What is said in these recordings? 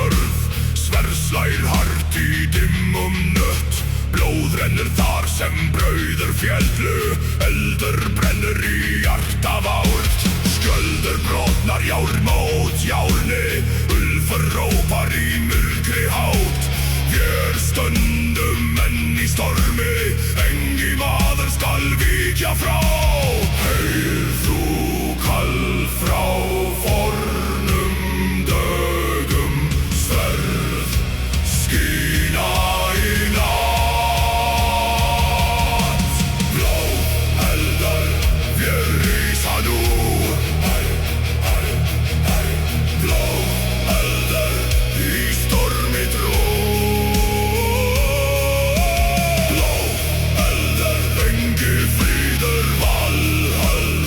jörð. Sverðslær hart í dimmum nött. Blóð rennur þar sem brauður féllu. Eldur brennur í hjarta várt. Skjöldur brotnar jár mót járni. Úlfur rópar í myrkri hátt. Vér stöndum enn í stormi. Engi maður skal víkja frá. Heyr þú kall frá fornum dögum. Sverð skína í natt. Blá eldar vér rísa nú. Blá eldar í stormi trú. Blá eldar engi fríður valhöll.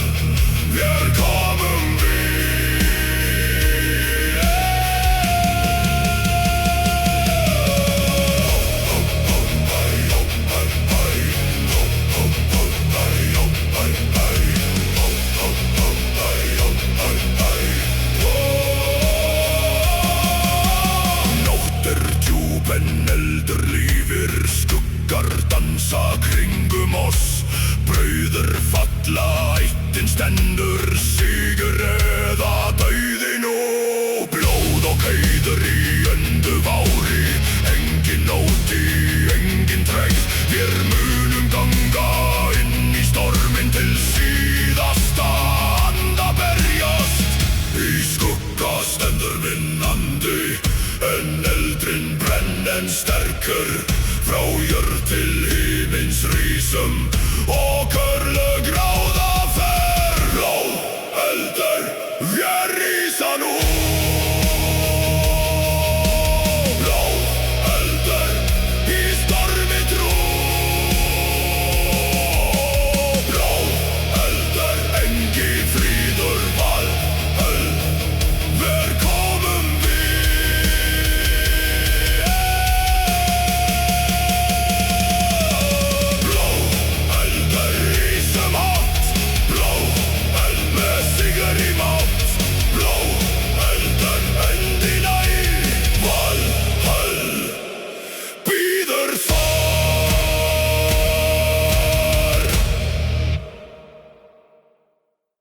Vér komum Nóttir djúp en eldur lífir. Skuggar dansa kringum oss. Brauður falla, eittin stendur. Sigur eða dauði nú. Blóð og heiður í öndu vári. Engin óti, engin tregð. Vér munum ganga inn í storminn til síðasta anda berjast. Í skugga stendur minn andi, en eldrinn brenn en sterkur. Frá jörð til himins rísum og körlugráða.